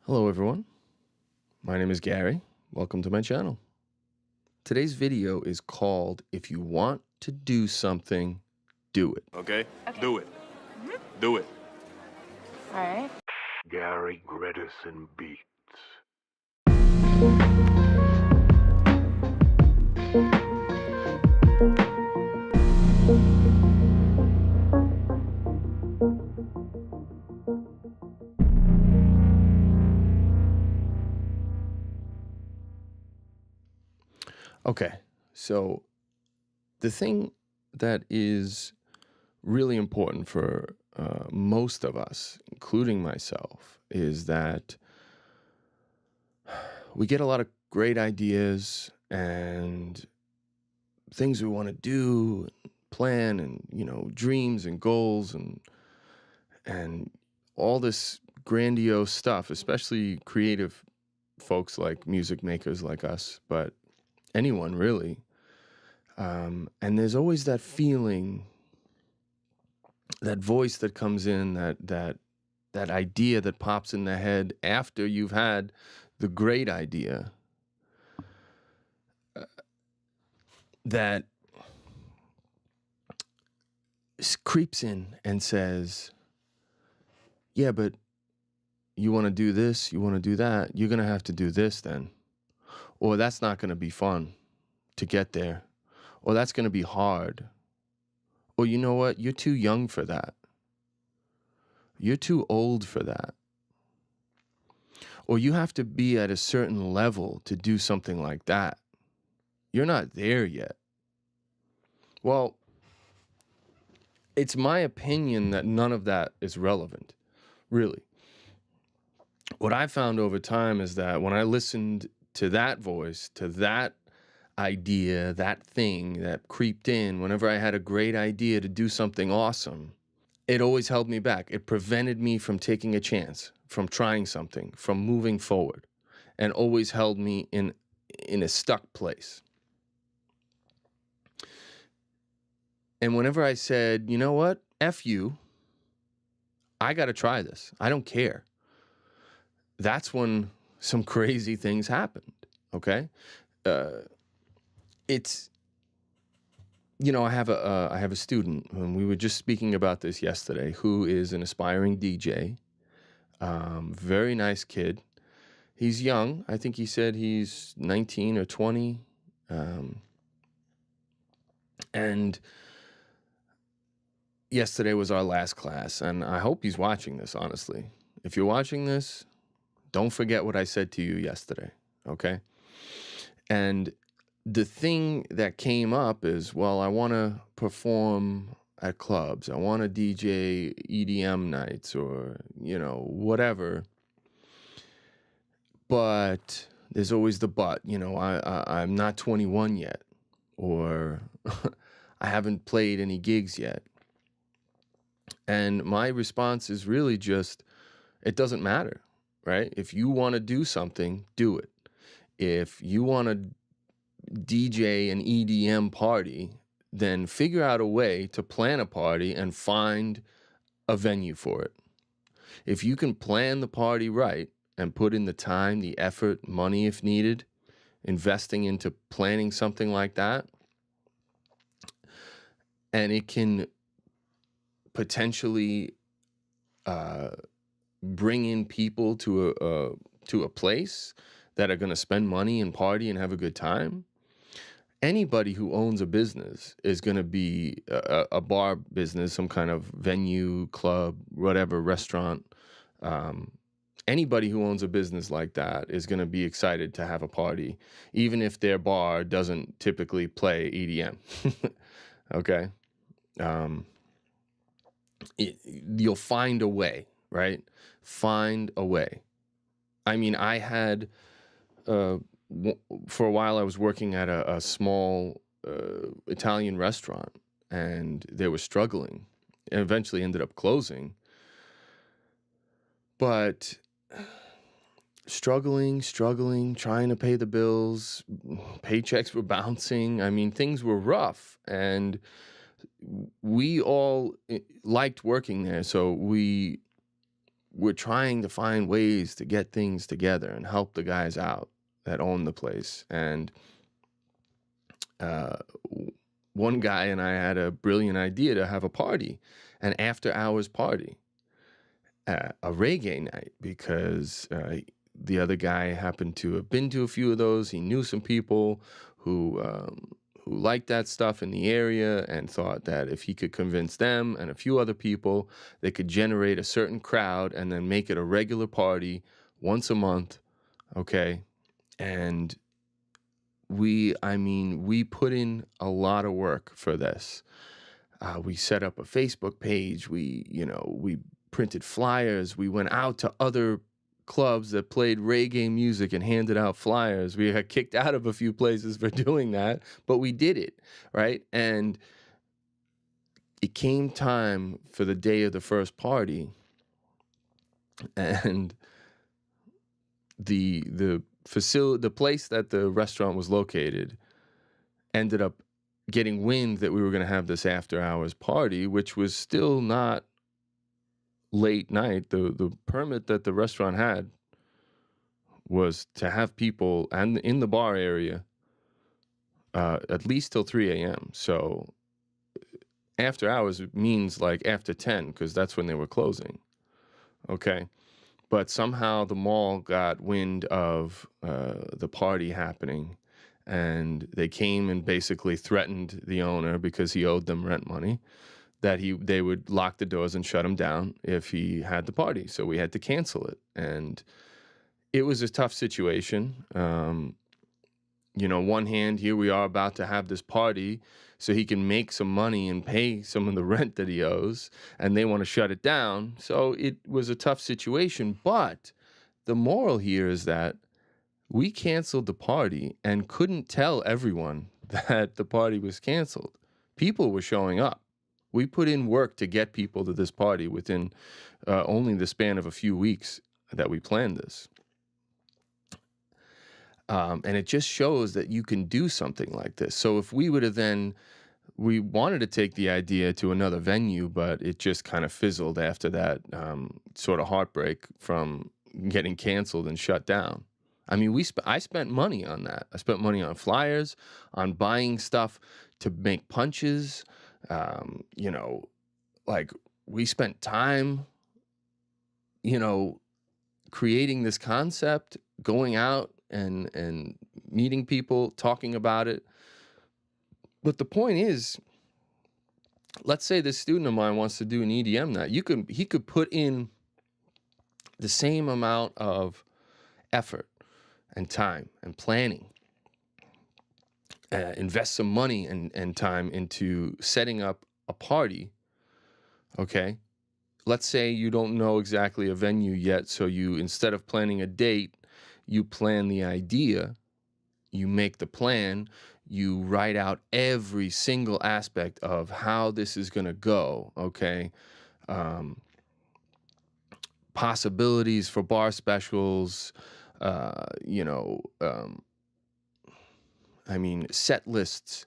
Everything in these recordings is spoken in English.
Hello everyone, my name is Gary. Welcome to my channel. Today's video is called If You Want to Do Something, Do It. Okay? Do it. Do it. All right. Gary Gretarson Beats. Okay, so the thing that is really important for most of us, including myself, is that we get a lot of great ideas and things we want to do, plan, and dreams and goals and all this grandiose stuff, especially creative folks like music makers like us, but anyone really. And there's always that feeling, that voice that comes in, that idea that pops in the head after you've had the great idea, that creeps in and says, yeah, but you want to do this, you want to do that, you're going to have to do this then. Or that's not going to be fun to get there. Or that's going to be hard. Or you know what? You're too young for that. You're too old for that. Or you have to be at a certain level to do something like that. You're not there yet. Well, it's my opinion that none of that is relevant, really. What I found over time is that when I listened to that voice, to that idea, that thing that creeped in, whenever I had a great idea to do something awesome, it always held me back. It prevented me from taking a chance, from trying something, from moving forward, and always held me in a stuck place. And whenever I said, you know what, F you, I got to try this. I don't care. That's when some crazy things happened, okay? It's, I have a student, and we were just speaking about this yesterday, who is an aspiring DJ, very nice kid. He's young. I think he said he's 19 or 20, and yesterday was our last class, and I hope he's watching this, honestly. If you're watching this, don't forget what I said to you yesterday, okay? And the thing that came up is, well, I want to perform at clubs. I want to DJ EDM nights or, whatever. But there's always the but, I'm not 21 yet, or I haven't played any gigs yet. And my response is really just, it doesn't matter, right? If you want to do something, do it. If you want to DJ an EDM party, then figure out a way to plan a party and find a venue for it. If you can plan the party right and put in the time, the effort, money if needed, investing into planning something like that, and it can potentially bring in people to a place that are going to spend money and party and have a good time. Anybody who owns a business is going to be a bar business, some kind of venue, club, whatever, restaurant. Anybody who owns a business like that is going to be excited to have a party, even if their bar doesn't typically play EDM. Okay? You'll find a way, right? Find a way. I mean, I had... for a while, I was working at a small Italian restaurant, and they were struggling, and eventually ended up closing. But struggling, trying to pay the bills, paychecks were bouncing. I mean, things were rough, and we all liked working there, so we we're trying to find ways to get things together and help the guys out that own the place. And one guy and I had a brilliant idea to have a party, an after-hours party, a reggae night, because the other guy happened to have been to a few of those. He knew some people who liked that stuff in the area, and thought that if he could convince them and a few other people, they could generate a certain crowd and then make it a regular party once a month, okay? And we put in a lot of work for this. We set up a Facebook page. We printed flyers. We went out to other clubs that played reggae music and handed out flyers. We got kicked out of a few places for doing that, but we did it, right? And it came time for the day of the first party, and the place that the restaurant was located ended up getting wind that we were going to have this after hours party, which was still not late night. The permit that the restaurant had was to have people and in the bar area at least till 3 a.m. So after hours means like after 10, because that's when they were closing. Okay. But somehow the mall got wind of the party happening, and they came and basically threatened the owner, because he owed them rent money, that they would lock the doors and shut him down if he had the party. So we had to cancel it. And it was a tough situation. One hand, here we are about to have this party so he can make some money and pay some of the rent that he owes, and they want to shut it down. So it was a tough situation. But the moral here is that we canceled the party and couldn't tell everyone that the party was canceled. People were showing up. We put in work to get people to this party within only the span of a few weeks that we planned this. And it just shows that you can do something like this. So if we would have we wanted to take the idea to another venue, but it just kind of fizzled after that sort of heartbreak from getting canceled and shut down. I mean, I spent money on that. I spent money on flyers, on buying stuff to make punches. We spent time, creating this concept, going out and meeting people, talking about it. But the point is, let's say this student of mine wants to do an EDM night. He could put in the same amount of effort and time and planning, invest some money and time into setting up a party, okay? Let's say you don't know exactly a venue yet, so you, instead of planning a date, you plan the idea, you make the plan, you write out every single aspect of how this is going to go, okay? Possibilities for bar specials, set lists,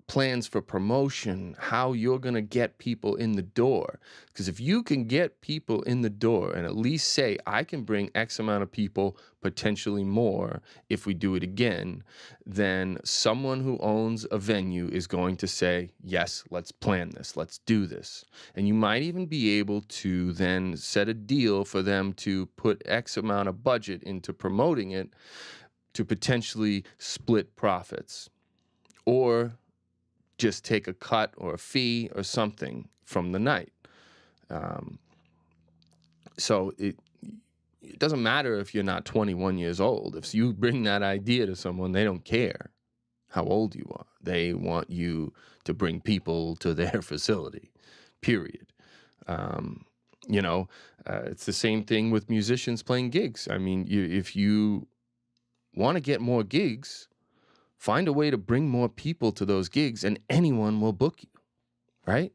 plans for promotion, how you're going to get people in the door. Because if you can get people in the door and at least say, I can bring X amount of people, potentially more, if we do it again, then someone who owns a venue is going to say, yes, let's plan this, let's do this. And you might even be able to then set a deal for them to put X amount of budget into promoting it to potentially split profits, or just take a cut or a fee or something from the night. So it doesn't matter if you're not 21 years old. If you bring that idea to someone, they don't care how old you are. They want you to bring people to their facility, period. It's the same thing with musicians playing gigs. I mean, if you want to get more gigs, find a way to bring more people to those gigs and anyone will book you, right?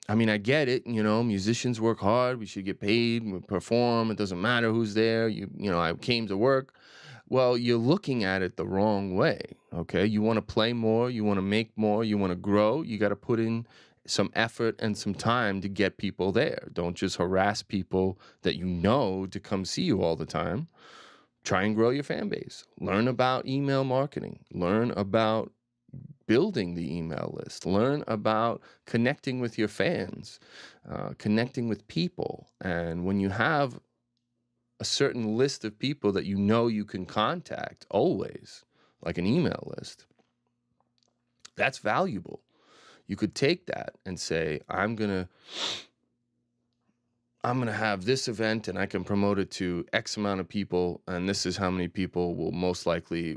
I mean, I get it. Musicians work hard. We should get paid. We perform. It doesn't matter who's there. I came to work. Well, you're looking at it the wrong way, okay? You want to play more. You want to make more. You want to grow. You got to put in some effort and some time to get people there. Don't just harass people that you know to come see you all the time. Try and grow your fan base. Learn about email marketing. Learn about building the email list. Learn about connecting with your fans, connecting with people. And when you have a certain list of people that you know you can contact always, like an email list, that's valuable. You could take that and say, I'm gonna have this event and I can promote it to X amount of people, and this is how many people will most likely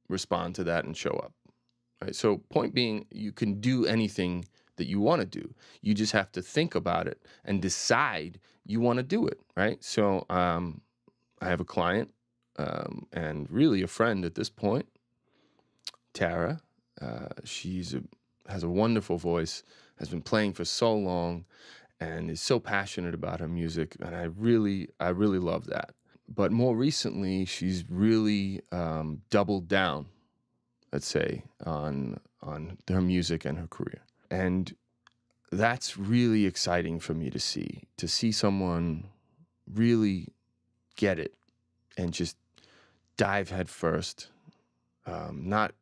respond to that and show up. Right? So point being, you can do anything that you want to do. You just have to think about it and decide you want to do it, right? So I have a client and really a friend at this point, Tara. Has a wonderful voice, has been playing for so long, and is so passionate about her music, and I really love that. But more recently, she's really doubled down, let's say, on her music and her career. And that's really exciting for me to see someone really get it and just dive head first, not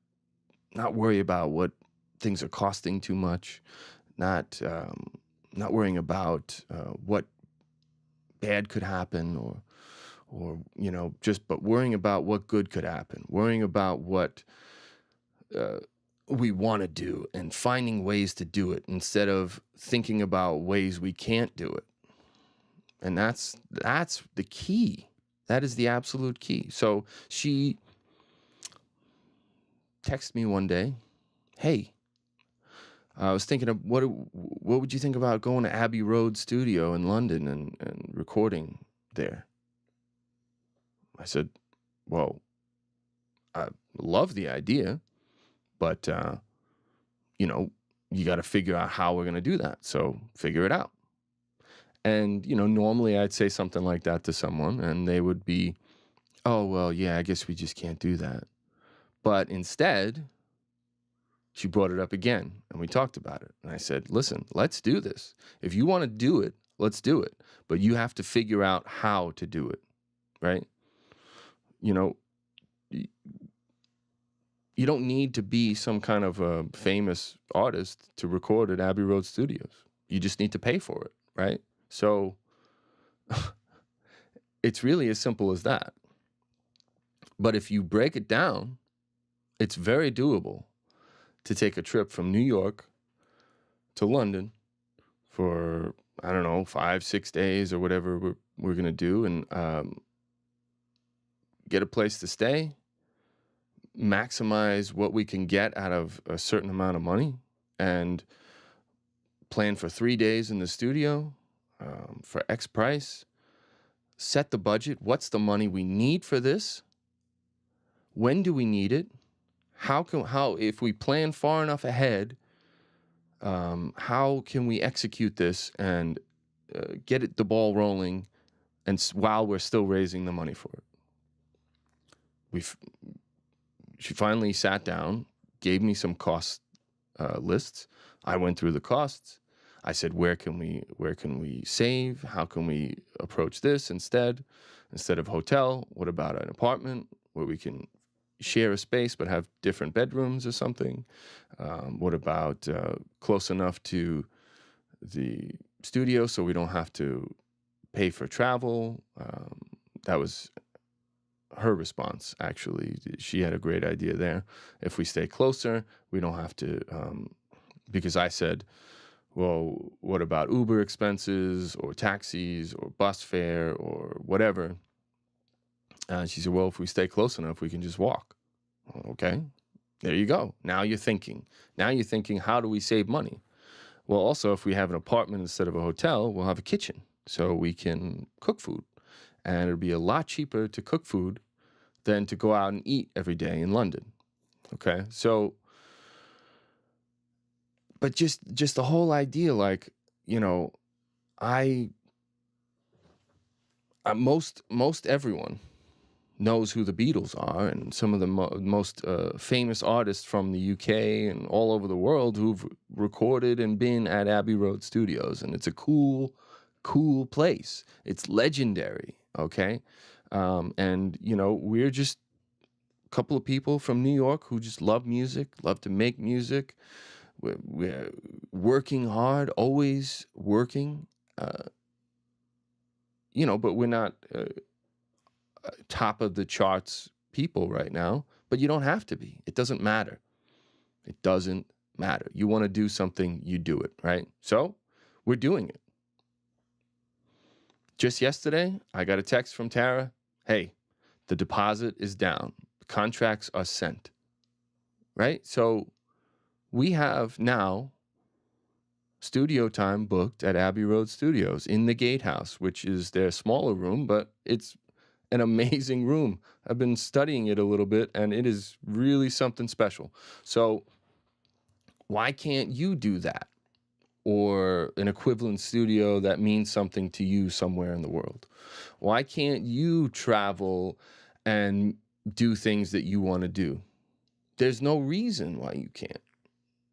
worry about what things are costing too much, not worrying about what bad could happen, or but worrying about what good could happen, worrying about what we want to do and finding ways to do it instead of thinking about ways we can't do it. And that's the key. That is the absolute key. So she texted me one day, "Hey, I was thinking of what would you think about going to Abbey Road studio in London and recording there?" I said, "Well, I love the idea, but you got to figure out how we're going to do that. So figure it out." And normally I'd say something like that to someone, and they would be, "Oh, well, yeah, I guess we just can't do that." But instead, she brought it up again, and we talked about it. And I said, "Listen, let's do this. If you want to do it, let's do it. But you have to figure out how to do it, right? You know, y- you don't need to be some kind of a famous artist to record at Abbey Road Studios. You just need to pay for it, right? So it's really as simple as that. But if you break it down, it's very doable to take a trip from New York to London for, I don't know, 5-6 days or whatever we're going to do, and get a place to stay, maximize what we can get out of a certain amount of money, and plan for 3 days in the studio for X price, set the budget. What's the money we need for this? When do we need it? How if we plan far enough ahead, how can we execute this and get the ball rolling, and while we're still raising the money for it? She finally sat down, gave me some cost lists. I went through the costs. I said, where can we save? How can we approach this instead of hotel? What about an apartment where we can share a space but have different bedrooms or something? What about close enough to the studio so we don't have to pay for travel? That was her response, actually. She had a great idea there. If we stay closer, we don't have to, because I said, well, what about Uber expenses or taxis or bus fare or whatever? She said, well, if we stay close enough, we can just walk. Okay, there you go. Now you're thinking. How do we save money? Well, also, if we have an apartment instead of a hotel, we'll have a kitchen so we can cook food. And it'll be a lot cheaper to cook food than to go out and eat every day in London. Okay, so, but just the whole idea, like, I most everyone knows who the Beatles are and some of the most famous artists from the UK and all over the world who've recorded and been at Abbey Road Studios. And it's a cool place. It's legendary, okay? And, you know, we're just a couple of people from New York who just love music, love to make music. We're working hard, always working, you know, but we're not top of the charts people right now, but you don't have to be. It doesn't matter. It doesn't matter. You want to do something, you do it, right? So we're doing it. Just yesterday, I got a text from Tara. Hey, the deposit is down. Contracts are sent, right? So we have now studio time booked at Abbey Road Studios in the Gatehouse, which is their smaller room, but it's an amazing room. I've been studying it a little bit, and it is really something special. So why can't you do that? Or an equivalent studio that means something to you somewhere in the world? Why can't you travel and do things that you want to do? There's no reason why you can't.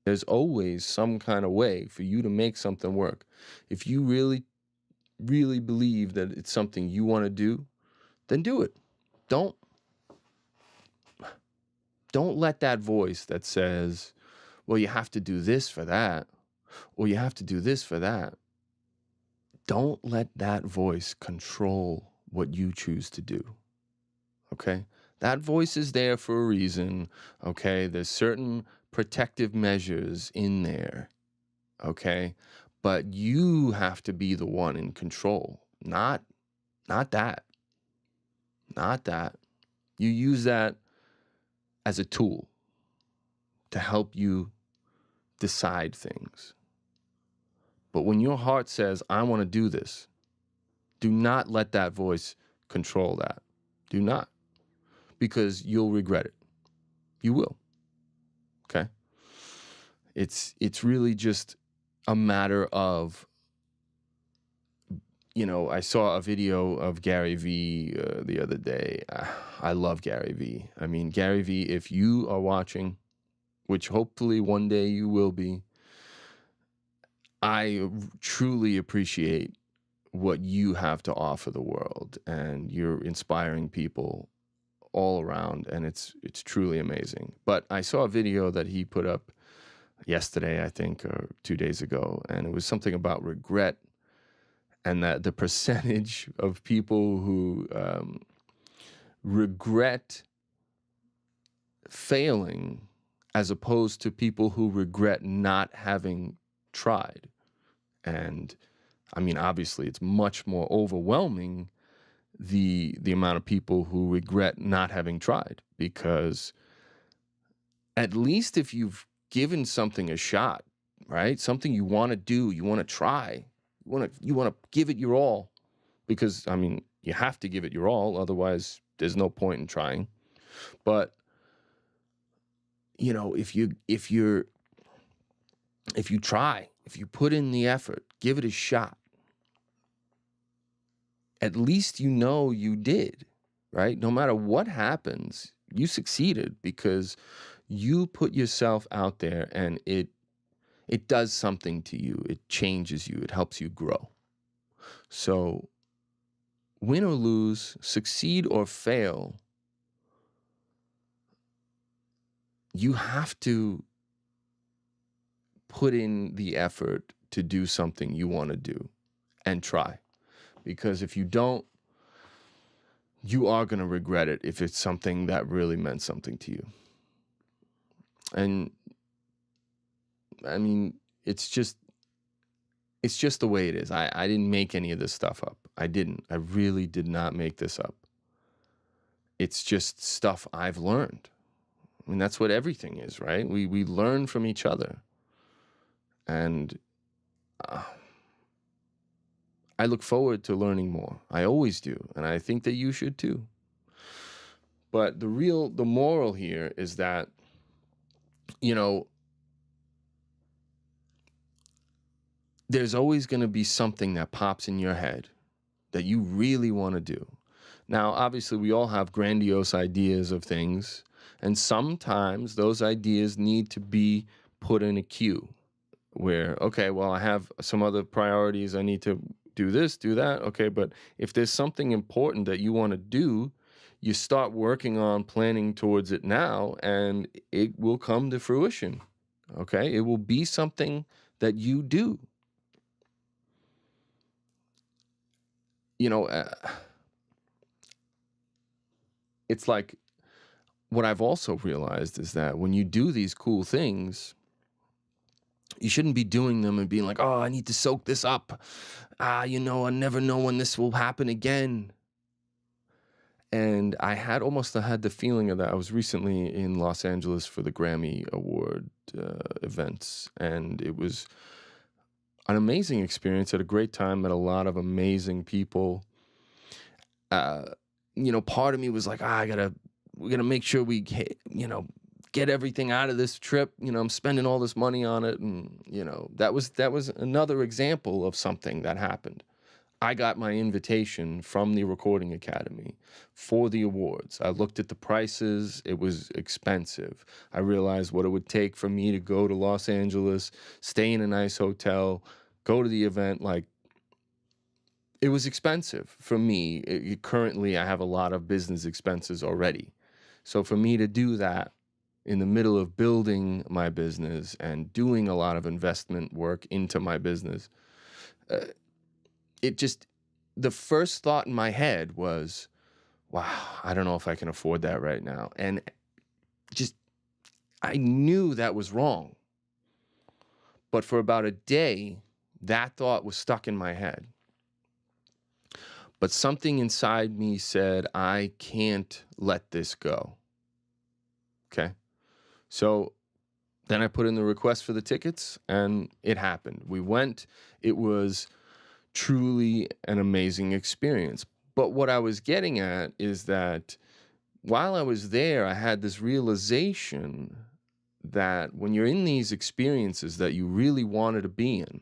There's always some kind of way for you to make something work. If you really, really believe that it's something you want to do, then do it. Don't let that voice that says, well, you have to do this for that, or you have to do this for that. Don't let that voice control what you choose to do. Okay? That voice is there for a reason. Okay? There's certain protective measures in there. Okay? But you have to be the one in control. Not that. Not that. You use that as a tool to help you decide things. But when your heart says, I want to do this, do not let that voice control that. Do not. Because you'll regret it. You will. Okay? It's really just a matter of, you know, I saw a video of Gary Vee the other day. I love Gary Vee. I mean, Gary Vee, if you are watching, which hopefully one day you will be, I truly appreciate what you have to offer the world, and you're inspiring people all around, and it's truly amazing. But I saw a video that he put up yesterday, I think, or 2 days ago, and it was something about regret, and that the percentage of people who regret failing as opposed to people who regret not having tried. And I mean, obviously, it's much more overwhelming the amount of people who regret not having tried, because at least if you've given something a shot, right? Something you want to do, you want to try, you want to give it your all, because I mean, you have to give it your all, otherwise there's no point in trying. But you know, if you try, if you put in the effort, give it a shot, at least you know you did, right? No matter what happens, you succeeded because you put yourself out there, and it does something to you. It changes you. It helps you grow. So win or lose, succeed or fail, you have to put in the effort to do something you want to do and try. Because if you don't, you are going to regret it if it's something that really meant something to you. And I mean, it's just the way it is. I didn't make any of this stuff up. I didn't. I really did not make this up. It's just stuff I've learned. I mean, that's what everything is, right? We learn from each other. And I look forward to learning more. I always do. And I think that you should too. But the moral here is that, you know, there's always going to be something that pops in your head that you really want to do. Now, obviously, we all have grandiose ideas of things, and sometimes those ideas need to be put in a queue where, okay, well, I have some other priorities. I need to do this, do that. Okay, but if there's something important that you want to do, you start working on planning towards it now, and it will come to fruition. Okay, it will be something that you do. You know, it's like what I've also realized is that when you do these cool things, you shouldn't be doing them and being like, oh, I need to soak this up. I never know when this will happen again. And I had the feeling of that. I was recently in Los Angeles for the Grammy Award events, and it was an amazing experience. Had a great time, met a lot of amazing people. Part of me was like, we gotta make sure we get everything out of this trip. I'm spending all this money on it, and that was another example of something that happened. I got my invitation from the Recording Academy for the awards. I looked at the prices. It was expensive. I realized what it would take for me to go to Los Angeles, stay in a nice hotel, go to the event. Like, it was expensive for me. Currently, I have a lot of business expenses already. So for me to do that in the middle of building my business and doing a lot of investment work into my business, the first thought in my head was, wow, I don't know if I can afford that right now. And I knew that was wrong. But for about a day, that thought was stuck in my head. But something inside me said, I can't let this go. Okay? So then I put in the request for the tickets, and it happened. We went. It was truly an amazing experience. But what I was getting at is that while I was there, I had this realization that when you're in these experiences that you really wanted to be in,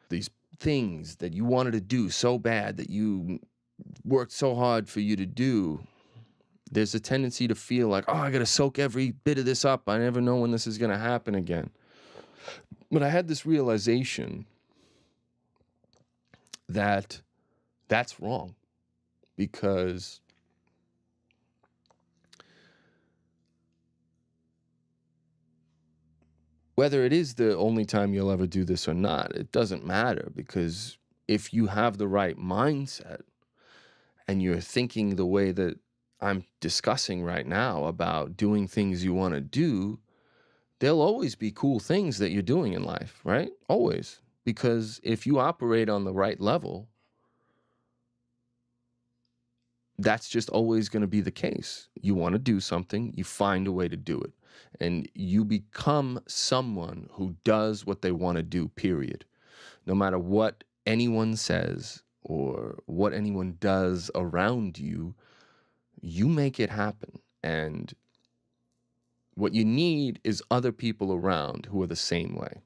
these things that you wanted to do so bad that you worked so hard for you to do, there's a tendency to feel like, oh, I got to soak every bit of this up. I never know when this is going to happen again. But I had this realization that that's wrong, because whether it is the only time you'll ever do this or not, it doesn't matter, because if you have the right mindset and you're thinking the way that I'm discussing right now about doing things you want to do, there'll always be cool things that you're doing in life, right? Always. Because if you operate on the right level, that's just always going to be the case. You want to do something, you find a way to do it. And you become someone who does what they want to do, period. No matter what anyone says or what anyone does around you, you make it happen. And what you need is other people around who are the same way.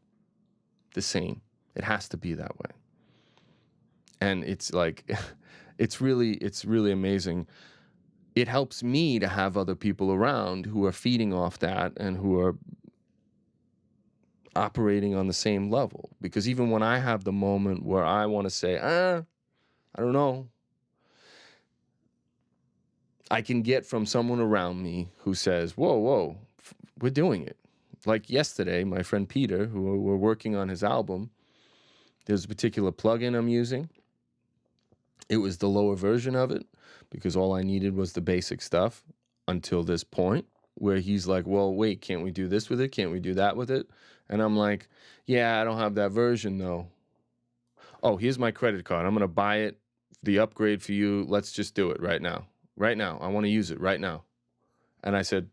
The same. It has to be that way. And it's like, it's really amazing. It helps me to have other people around who are feeding off that and who are operating on the same level. Because even when I have the moment where I want to say, I don't know, I can get from someone around me who says, whoa, we're doing it. Like yesterday, my friend Peter, who we're working on his album, there's a particular plugin I'm using. It was the lower version of it because all I needed was the basic stuff until this point where he's like, well, wait, can't we do this with it? Can't we do that with it? And I'm like, yeah, I don't have that version though. Oh, here's my credit card. I'm going to buy it, the upgrade for you. Let's just do it right now. Right now. I want to use it right now. And I said,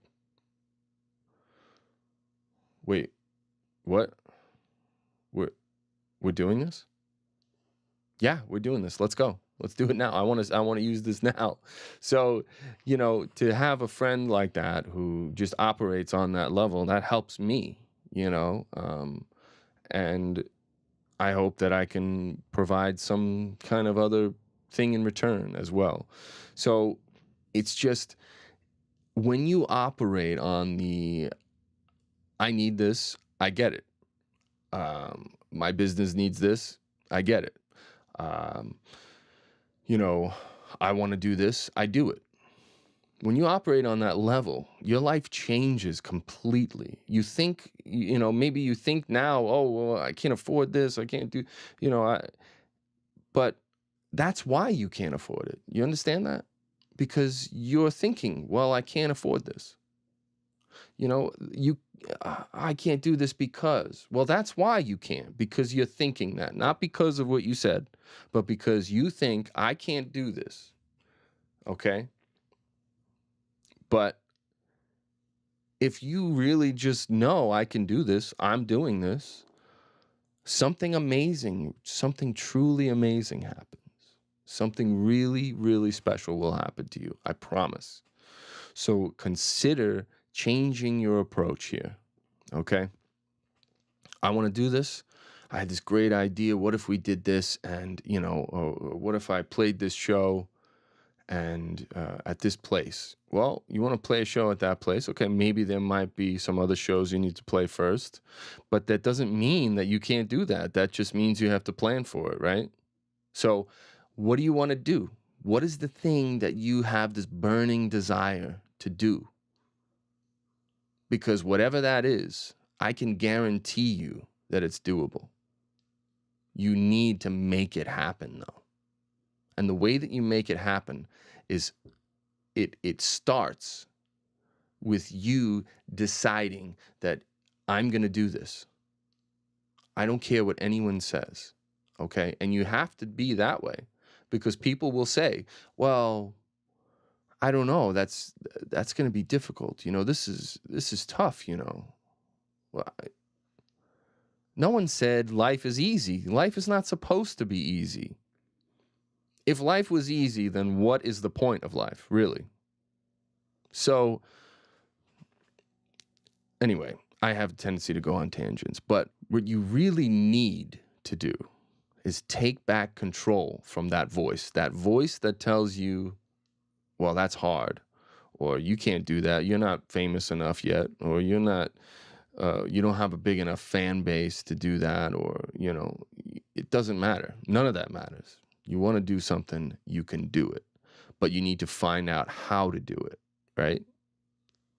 wait, what? We're doing this? Yeah, we're doing this. Let's go. Let's do it now. I want to use this now. So, to have a friend like that who just operates on that level, that helps me, and I hope that I can provide some kind of other thing in return as well. So It's just when you operate on the I need this, I get it. My business needs this, I get it. Um, you know, I want to do this, I do it. When you operate on that level, your life changes completely. You think, maybe you think now, oh, well, I can't afford this, I can't do, you know, I, but that's why you can't afford it. You understand that? Because you're thinking, well, I can't afford this. I can't do this because, well, that's why you can't, because you're thinking that, not because of what you said, but because you think I can't do this. Okay. But if you really just know I can do this, I'm doing this, something amazing, something truly amazing happens. Something really, really special will happen to you. I promise. So consider changing your approach here. Okay. I want to do this. I had this great idea. What if we did this? And, or what if I played this show and at this place? Well, you want to play a show at that place. Okay, maybe there might be some other shows you need to play first. But that doesn't mean that you can't do that. That just means you have to plan for it, right? So what do you want to do? What is the thing that you have this burning desire to do? Because whatever that is, I can guarantee you that it's doable. You need to make it happen, though. And the way that you make it happen is it starts with you deciding that I'm going to do this. I don't care what anyone says, okay? And you have to be that way because people will say, well, I don't know, that's going to be difficult. This is tough, Well, no one said life is easy. Life is not supposed to be easy. If life was easy, then what is the point of life, really? So, anyway, I have a tendency to go on tangents, but what you really need to do is take back control from that voice that tells you, well, that's hard, or you can't do that, you're not famous enough yet, or you don't have a big enough fan base to do that, or, it doesn't matter. None of that matters. You want to do something, you can do it, but you need to find out how to do it, right?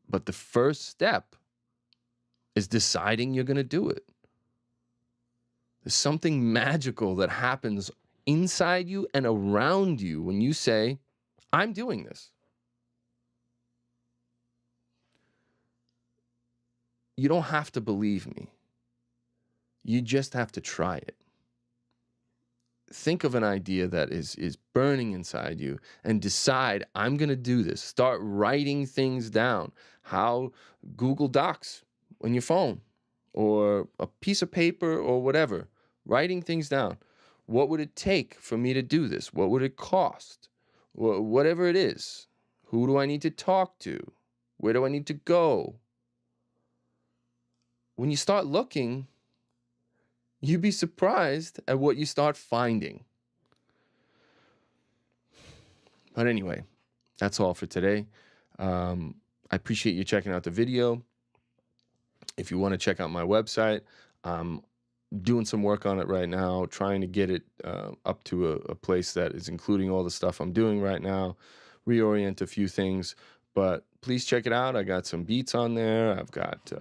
But the first step is deciding you're going to do it. There's something magical that happens inside you and around you when you say, I'm doing this. You don't have to believe me. You just have to try it. Think of an idea that is burning inside you and decide, I'm going to do this. Start writing things down. How Google Docs on your phone or a piece of paper or whatever. Writing things down. What would it take for me to do this? What would it cost? Whatever it is. Who do I need to talk to? Where do I need to go? When you start looking, you'd be surprised at what you start finding. But anyway, that's all for today. I appreciate you checking out the video. If you want to check out my website, I'm doing some work on it right now, trying to get it up to a place that is including all the stuff I'm doing right now, reorient a few things. But please check it out. I got some beats on there. I've got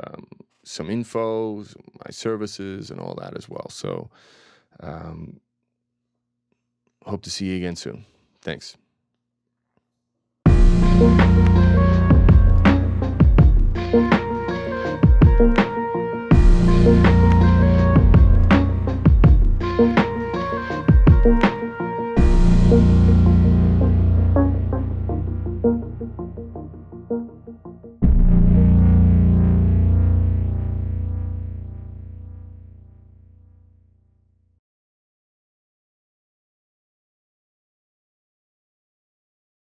some info, my services, and all that as well. So hope to see you again soon. Thanks.